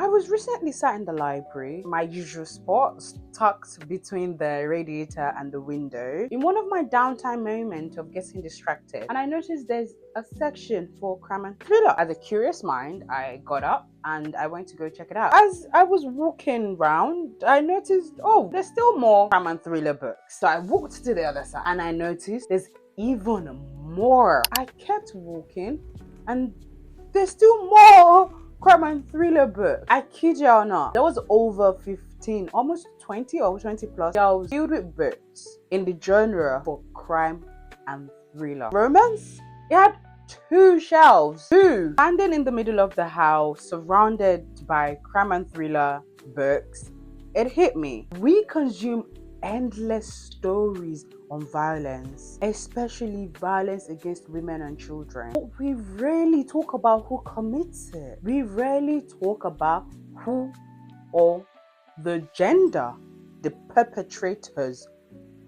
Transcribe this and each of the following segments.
was recently sat in the library, my usual spot, tucked between the radiator and the window, in one of my downtime moments of getting distracted, and I noticed there's a section for crime and thriller. As a curious mind, I got up and I went to go check it out. As I was walking around, I noticed, oh, there's still more crime and thriller books. So I walked to the other side and I noticed there's even more. I kept walking and there's still more crime and thriller books. I kid you or not, there was over 15, almost 20 or 20 plus shelves filled with books in the genre for crime and thriller. Romance? It had 2 shelves, standing in the middle of the house, surrounded by crime and thriller books. It hit me. We consume endless stories on violence, especially violence against women and children. But we rarely talk about who commits it. We rarely talk about who or the gender the perpetrators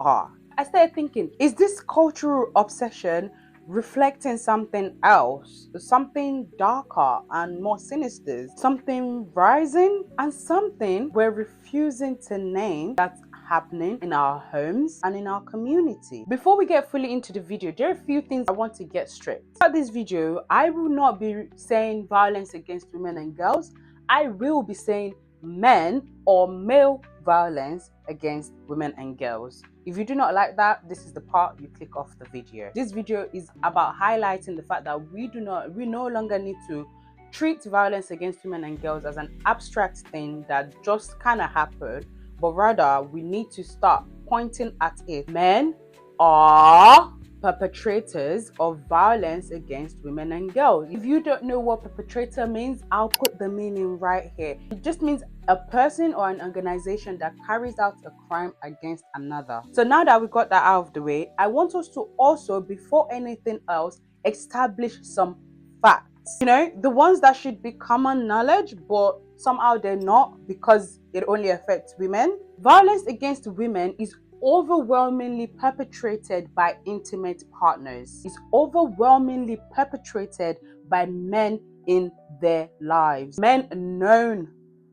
are. I started thinking, is this cultural obsession reflecting something else, something darker and more sinister, something rising, and something we're refusing to name that's happening in our homes and in our community? Before we get fully into the video, there are a few things I want to get straight. Throughout this video, I will not be saying violence against women and girls. I will be saying men or male violence against women and girls. If you do not like that, this is the part you click off the video. This video is about highlighting the fact that we no longer need to treat violence against women and girls as an abstract thing that just kind of happened, but rather we need to start pointing at it. Men are perpetrators of violence against women and girls. If you don't know what perpetrator means, I'll put the meaning right here. It just means a person or an organization that carries out a crime against another. So now that we got that out of the way, I want us to also, before anything else, establish some facts. You know, the ones that should be common knowledge, but somehow they're not because it only affects women. Violence against women is overwhelmingly perpetrated by intimate partners. It's overwhelmingly perpetrated by men in their lives, men known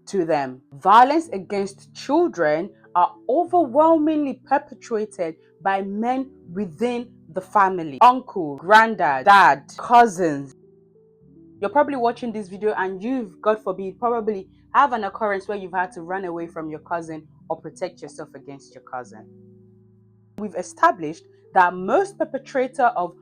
to them. Violence against children are overwhelmingly perpetrated by men within the family. Uncle, granddad, dad, cousins. You're probably watching this video and you've, God forbid, probably have an occurrence where you've had to run away from your cousin or protect yourself against your cousin. We've established that most perpetrators of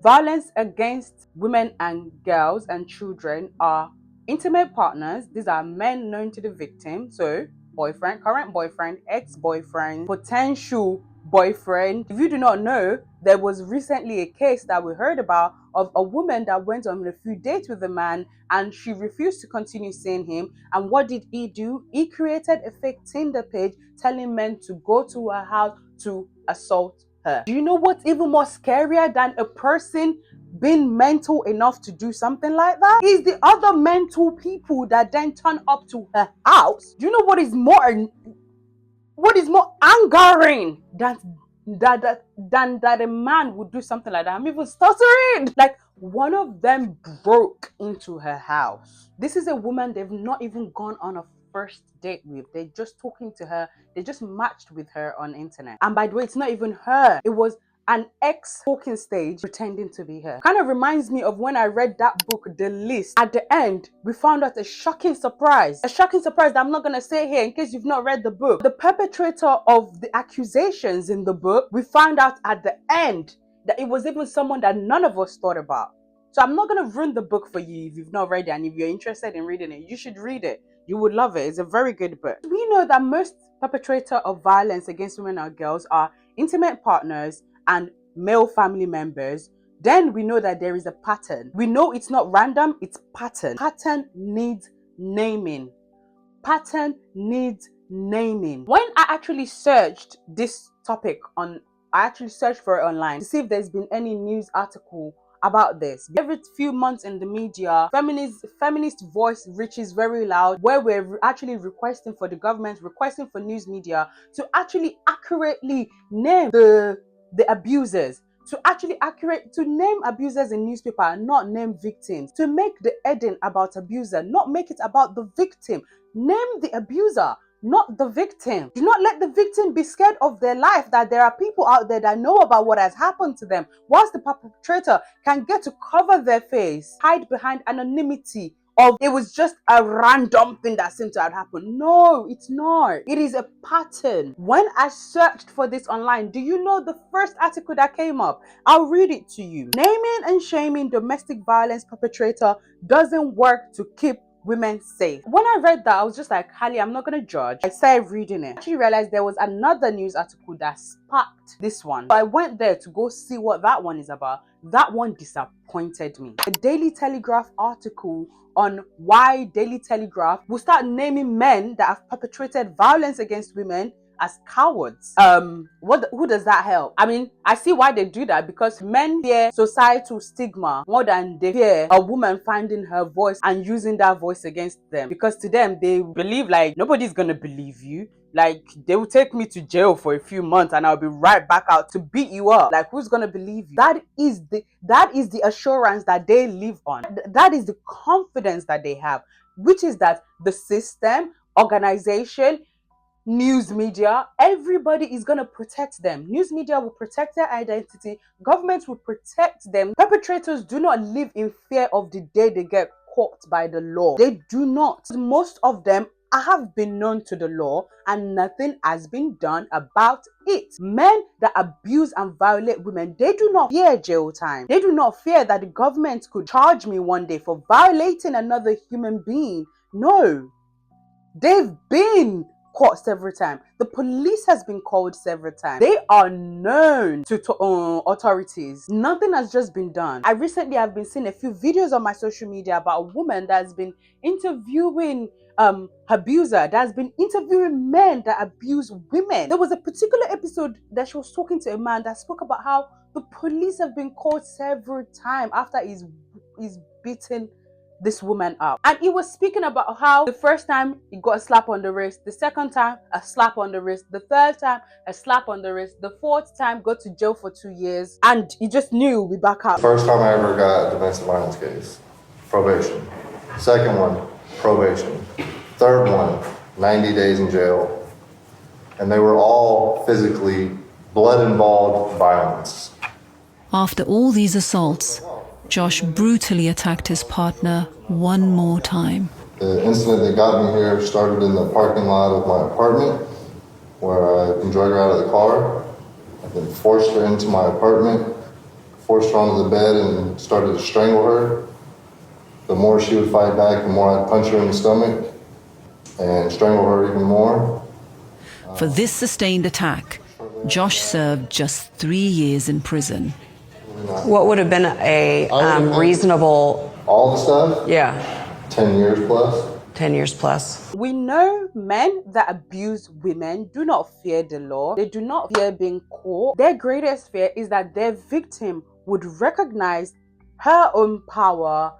violence against women and girls and children are intimate partners. These are men known to the victim. So boyfriend, current boyfriend, ex-boyfriend, potential boyfriend. If you do not know, there was recently a case that we heard about of a woman that went on a few dates with a man and she refused to continue seeing him. And what did he do? He created a fake Tinder page telling men to go to her house to assault her. Do you know what's even more scarier than a person being mental enough to do something like that? Is the other mental people that then turn up to her house. Do you know what is more angering than that a man would do something like that? I'm even stuttering. Like, one of them broke into her house. This is a woman they've not even gone on a first date with. They're just talking to her. They just matched with her on internet. And by the way, it's not even her. It was an ex talking stage pretending to be her. Kind of reminds me of when I read that book, The List. At the end, we found out a shocking surprise. A shocking surprise that I'm not going to say here in case you've not read the book. The perpetrator of the accusations in the book, we found out at the end that it was even someone that none of us thought about. So I'm not going to ruin the book for you if you've not read it, and if you're interested in reading it, you should read it. You would love it. It's a very good book. We know that most perpetrators of violence against women and girls are intimate partners and male family members. Then we know that there is a pattern. We know it's not random, it's pattern. Pattern needs naming. Pattern needs naming. When I actually searched this topic I actually searched for it online to see if there's been any news article about this. Every few months in the media, feminist voice reaches very loud, where we're actually requesting for the government, requesting for news media to actually accurately name the abusers. to actually to name abusers in newspaper and not name victims, to make the heading about abuser, not make it about the victim. Name the abuser, not the victim. Do not let the victim be scared of their life, that there are people out there that know about what has happened to them, whilst the perpetrator can get to cover their face, hide behind anonymity of it was just a random thing that seemed to have happened. No, it's not. It is a pattern. When I searched for this online, do you know the first article that came up? I'll read it to you. Naming and shaming domestic violence perpetrator doesn't work to keep women safe. When I read that, I was just like, Hallie, I'm not gonna judge. I started reading it. I actually realized there was another news article that sparked this one. So I went there to go see what that one is about. That one disappointed me. The Daily Telegraph article on why Daily Telegraph will start naming men that have perpetrated violence against women as cowards. Who does that help? I mean, I see why they do that, because men fear societal stigma more than they fear a woman finding her voice and using that voice against them. Because to them, they believe like nobody's gonna believe you. Like, they will take me to jail for a few months and I'll be right back out to beat you up. Like, who's gonna believe you? That is the assurance that they live on. That is the confidence that they have, which is that the system, organization, news media, everybody is going to protect them. News media will protect their identity. Governments will protect them. Perpetrators do not live in fear of the day they get caught by the law. They do not. Most of them have been known to the law and nothing has been done about it. Men that abuse and violate women, they do not fear jail time. They do not fear that the government could charge me one day for violating another human being. No. They've been caught several times. The police has been called several times. They are known to authorities. Nothing has just been done. I recently have been seeing a few videos on my social media about a woman that has been interviewing abuser, that has been interviewing men that abuse women. There was a particular episode that she was talking to a man that spoke about how the police have been called several times after he's beaten this woman up. And he was speaking about how the first time he got a slap on the wrist, the second time a slap on the wrist, the third time a slap on the wrist, the fourth time got to jail for 2 years, and he just knew he'll be back out. First time I ever got a domestic violence case, probation. Second one, probation. Third one, 90 days in jail. And they were all physically blood-involved violence. After all these assaults, Josh brutally attacked his partner one more time. The incident that got me here started in the parking lot of my apartment, where I enjoyed her out of the car. I then forced her into my apartment, forced her onto the bed, and started to strangle her. The more she would fight back, the more I'd punch her in the stomach and strangle her even more. For this sustained attack, Josh served just 3 years in prison. What would have been a reasonable... All the stuff? Yeah. 10 years plus. 10 years plus. We know men that abuse women do not fear the law. They do not fear being caught. Their greatest fear is that their victim would recognize her own power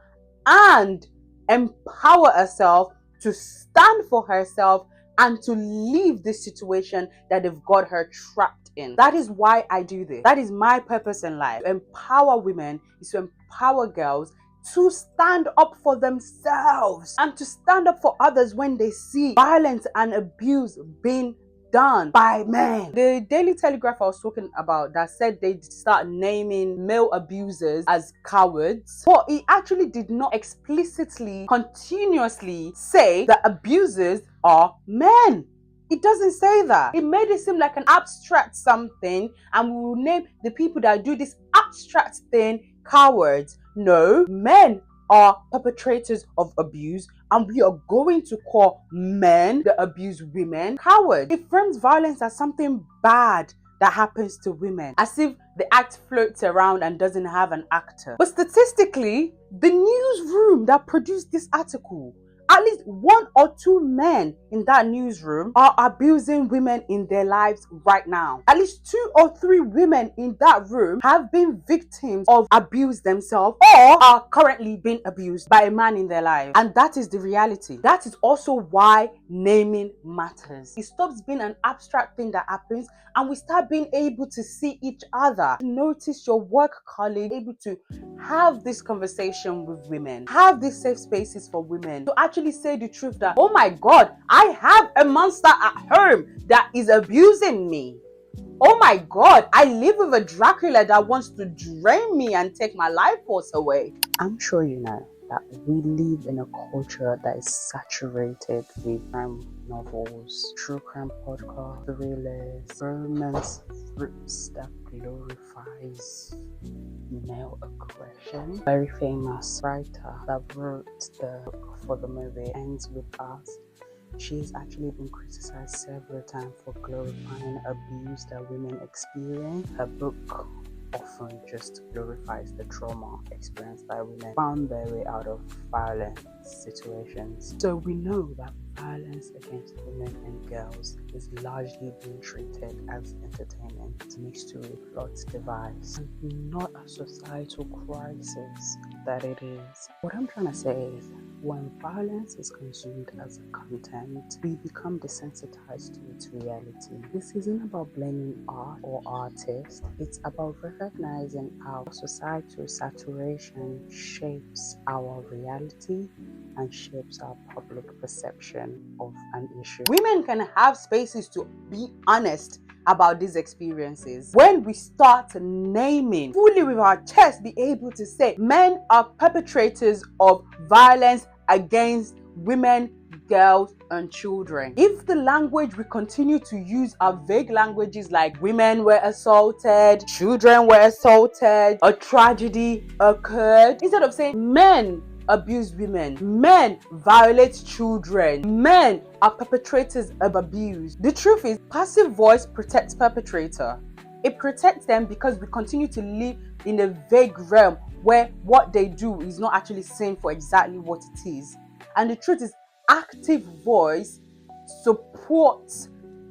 and empower herself to stand for herself and to leave this situation that they've got her trapped in. That is why I do this. That is my purpose in life. Empower women is to empower girls to stand up for themselves and to stand up for others when they see violence and abuse being done by men. The Daily Telegraph I was talking about that said they'd start naming male abusers as cowards, but it actually did not explicitly, continuously say that abusers are men. It doesn't say that. It made it seem like an abstract something, and we will name the people that do this abstract thing cowards. No, men are perpetrators of abuse, and we are going to call men that abuse women cowards. It frames violence as something bad that happens to women, as if the act floats around and doesn't have an actor. But statistically, the newsroom that produced this article at least one or two men in that newsroom are abusing women in their lives right now. At least 2 or 3 women in that room have been victims of abuse themselves or are currently being abused by a man in their life. And that is the reality. That is also why naming matters. It stops being an abstract thing that happens and we start being able to see each other. Notice your work colleague able to have this conversation with women, have these safe spaces for women to actually say the truth that, oh my God, I have a monster at home that is abusing me. Oh my God, I live with a Dracula that wants to drain me and take my life force away. I'm sure you know that we live in a culture that is saturated with crime novels, true crime podcasts, thrillers, romance scripts that glorifies male aggression. Very famous writer that wrote the book for the movie ends with us. She's actually been criticized several times for glorifying abuse that women experience. Her book often just glorifies the trauma experienced by women found their way out of violent situations. So we know that violence against women and girls is largely being treated as entertainment mixed with a plot device and not a societal crisis that it is. What I'm trying to say is, when violence is consumed as a content, we become desensitized to its reality. This isn't about blaming art or artists, it's about recognizing how societal saturation shapes our reality and shapes our public perception of an issue. Women can have spaces to be honest about these experiences. When we start naming fully with our chest, be able to say men are perpetrators of violence against women, girls, and children. If the language we continue to use are vague languages like women were assaulted, children were assaulted, a tragedy occurred, instead of saying men abuse women, men violate children, men are perpetrators of abuse. The truth is, passive voice protects perpetrator. It protects them because we continue to live in a vague realm where what they do is not actually seen for exactly what it is. And the truth is, active voice supports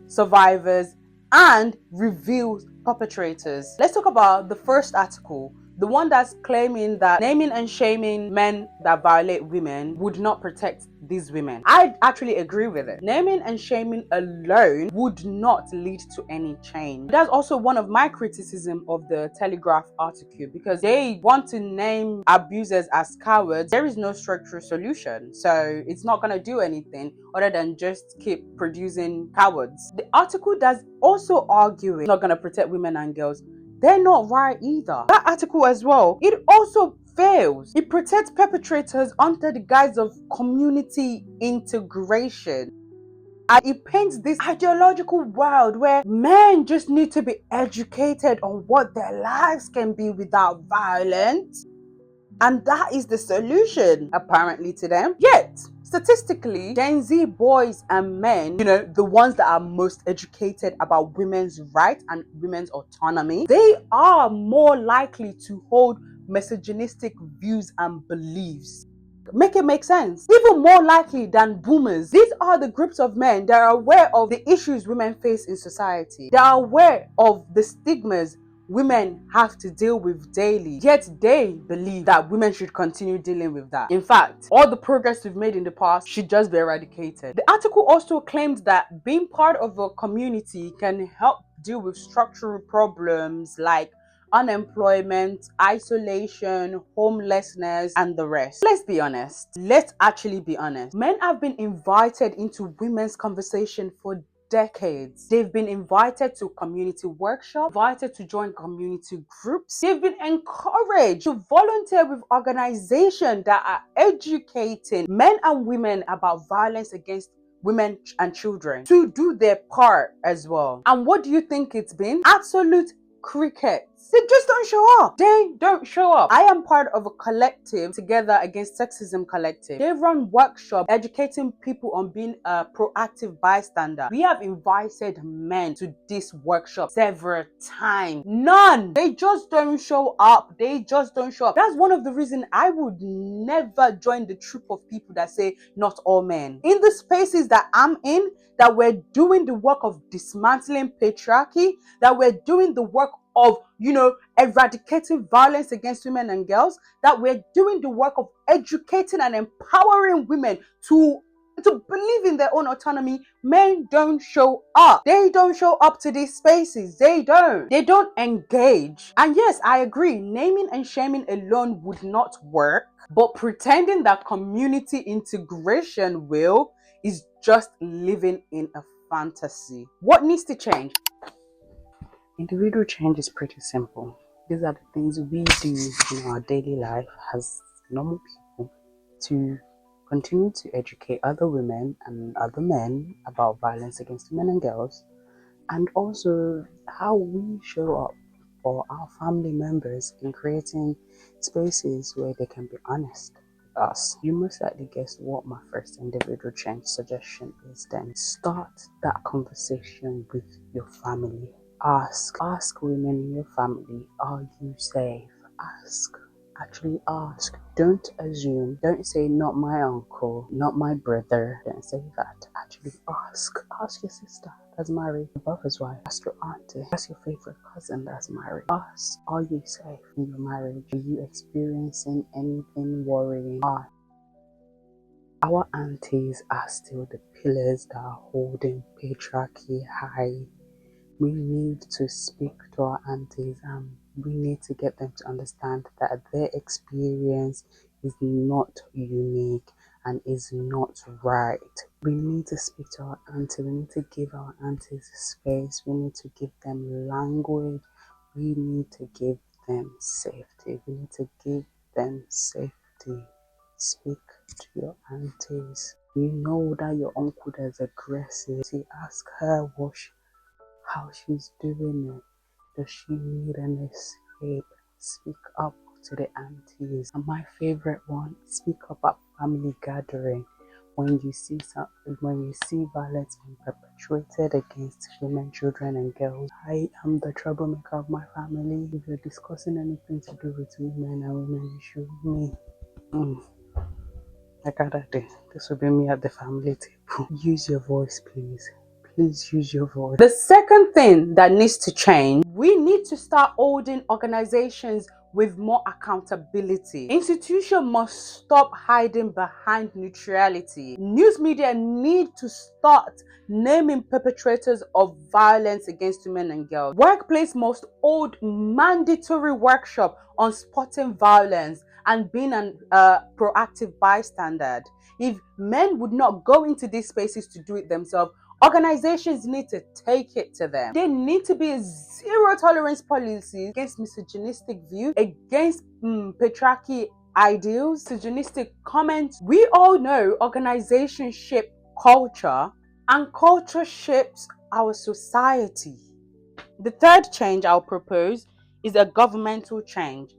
survivors and reveals perpetrators. Let's talk about the first article, the one that's claiming that naming and shaming men that violate women would not protect these women. I actually agree with it. Naming and shaming alone would not lead to any change. That's also one of my criticism of the Telegraph article, because they want to name abusers as cowards. There is no structural solution, so it's not going to do anything other than just keep producing cowards. The article does also argue it's not going to protect women and girls. They're not right either. That article as well, it also fails. It protects perpetrators under the guise of community integration. And it paints this ideological world where men just need to be educated on what their lives can be without violence. And that is the solution, apparently, to them. Yet, statistically, Gen Z boys and men, the ones that are most educated about women's rights and women's autonomy, they are more likely to hold misogynistic views and beliefs. Make it make sense. Even more likely than boomers. These are the groups of men that are aware of the issues women face in society. They are aware of the stigmas women have to deal with daily, yet they believe that women should continue dealing with that. In fact, all the progress we've made in the past should just be eradicated. The article also claimed that being part of a community can help deal with structural problems like unemployment, isolation, homelessness, and the rest. Let's be honest. Let's actually be honest. Men have been invited into women's conversation for decades. They've been invited to community workshops, invited to join community groups. They've been encouraged to volunteer with organizations that are educating men and women about violence against women and children to do their part as well. And what do you think it's been? Absolute crickets. They just don't show up. They don't show up. I am part of a collective, Together Against Sexism Collective. They run workshops educating people on being a proactive bystander. We have invited men to this workshop several times. None. They just don't show up. They just don't show up. That's one of the reasons I would never join the troop of people that say not all men. In the spaces that I'm in, that we're doing the work of dismantling patriarchy, that we're doing the work of, eradicating violence against women and girls, that we're doing the work of educating and empowering women to believe in their own autonomy, men don't show up. They don't show up to these spaces. They don't engage. And yes, I agree, naming and shaming alone would not work, but pretending that community integration will is just living in a fantasy. What needs to change? Individual change is pretty simple. These are the things we do in our daily life as normal people to continue to educate other women and other men about violence against women and girls, and also how we show up for our family members in creating spaces where they can be honest with us. You most likely guessed what my first individual change suggestion is then. Start that conversation with your family. Ask women in your family, are you safe? Actually ask. Don't assume. Don't say not my uncle, not my brother. Don't say that. Actually ask. Ask your sister that's married, your brother's wife. Ask your auntie. Ask your favorite cousin that's married. Ask, are you safe in your marriage? Are you experiencing anything worrying? Our aunties are still the pillars that are holding patriarchy high. We need to speak to our aunties and we need to get them to understand that their experience is not unique and is not right. We need to speak to our aunties. We need to give our aunties space. We need to give them language. We need to give them safety. We need to give them safety. Speak to your aunties. You know that your uncle is aggressive. See, ask her how she's doing it. Does she need an escape? Speak up to the aunties. And my favorite one, speak up at family gathering. When you see violence being perpetrated against women, children, and girls, I am the troublemaker of my family. If you're discussing anything to do with women and women issues, I gotta do. This will be me at the family table. Use your voice, please. Please use your voice. The second thing that needs to change, we need to start holding organizations with more accountability. Institutions must stop hiding behind neutrality. News media need to start naming perpetrators of violence against women and girls. Workplace must hold mandatory workshop on spotting violence and being a proactive bystander. If men would not go into these spaces to do it themselves, organizations need to take it to them. There need to be a zero tolerance policy against misogynistic views, against patriarchy ideals, misogynistic comments. We all know organizations shape culture and culture shapes our society. The third change I'll propose is a government change.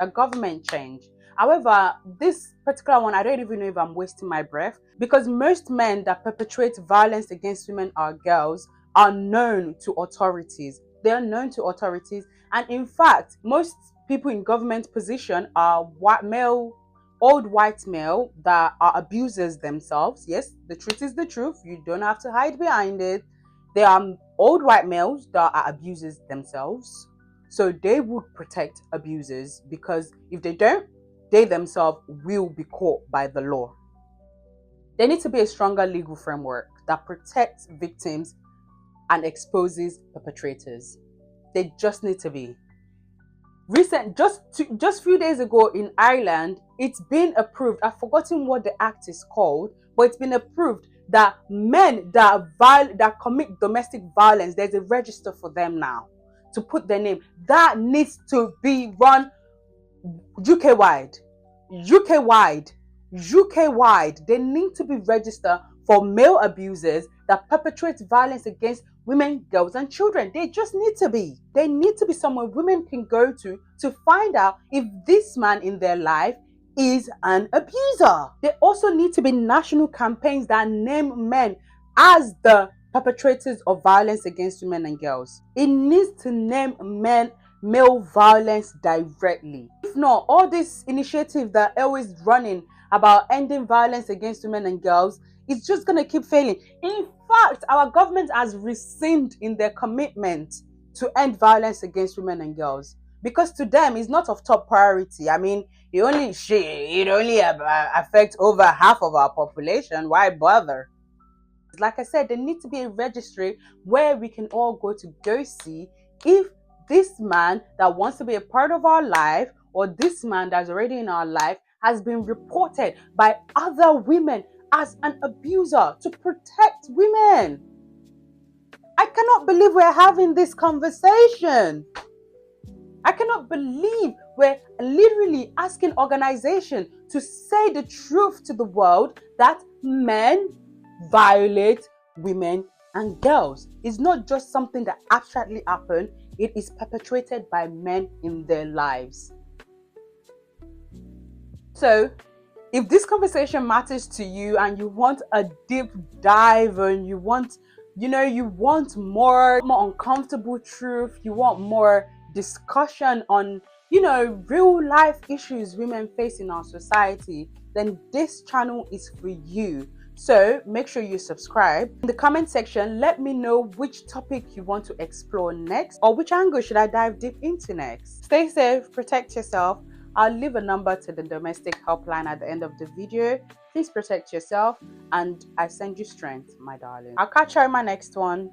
However, this particular one, I don't even know if I'm wasting my breath, because most men that perpetrate violence against women or girls are known to authorities. They are known to authorities. And in fact, most people in government position are old white male that are abusers themselves. Yes, the truth is the truth. You don't have to hide behind it. They are old white males that are abusers themselves. So they would protect abusers, because if they don't, they themselves will be caught by the law. There needs to be a stronger legal framework that protects victims and exposes perpetrators. They just need to be. Just few days ago in Ireland, it's been approved. I've forgotten what the act is called, but it's been approved that men that commit domestic violence, there's a register for them now to put their name. That needs to be run UK wide. They need to be registered for male abusers that perpetrate violence against women, girls, and children. They just need to be. They need to be somewhere women can go to find out if this man in their life is an abuser. There also need to be national campaigns that name men as the perpetrators of violence against women and girls. It needs to name male violence directly. If not, all this initiative that always running about ending violence against women and girls is just going to keep failing. In fact, our government has rescinded in their commitment to end violence against women and girls, because to them it's not of top priority. I mean, it only affects over half of our population. Why bother? Like I said, there needs to be a registry where we can all go see if this man that wants to be a part of our life, or this man that's already in our life, has been reported by other women as an abuser to protect women. I cannot believe we're having this conversation. I cannot believe we're literally asking organizations to say the truth to the world that men violate women and girls. It's not just something that abstractly happened, it is perpetrated by men in their lives. So, if this conversation matters to you and you want a deep dive and you want more uncomfortable truth, you want more discussion on, real life issues women face in our society, then this channel is for you. So make sure you subscribe. In the comment section, let me know which topic you want to explore next, or which angle should I dive deep into next. Stay safe, protect yourself. I'll leave a number to the domestic helpline at the end of the video. Please protect yourself, and I send you strength, my darling. I'll catch you in my next one.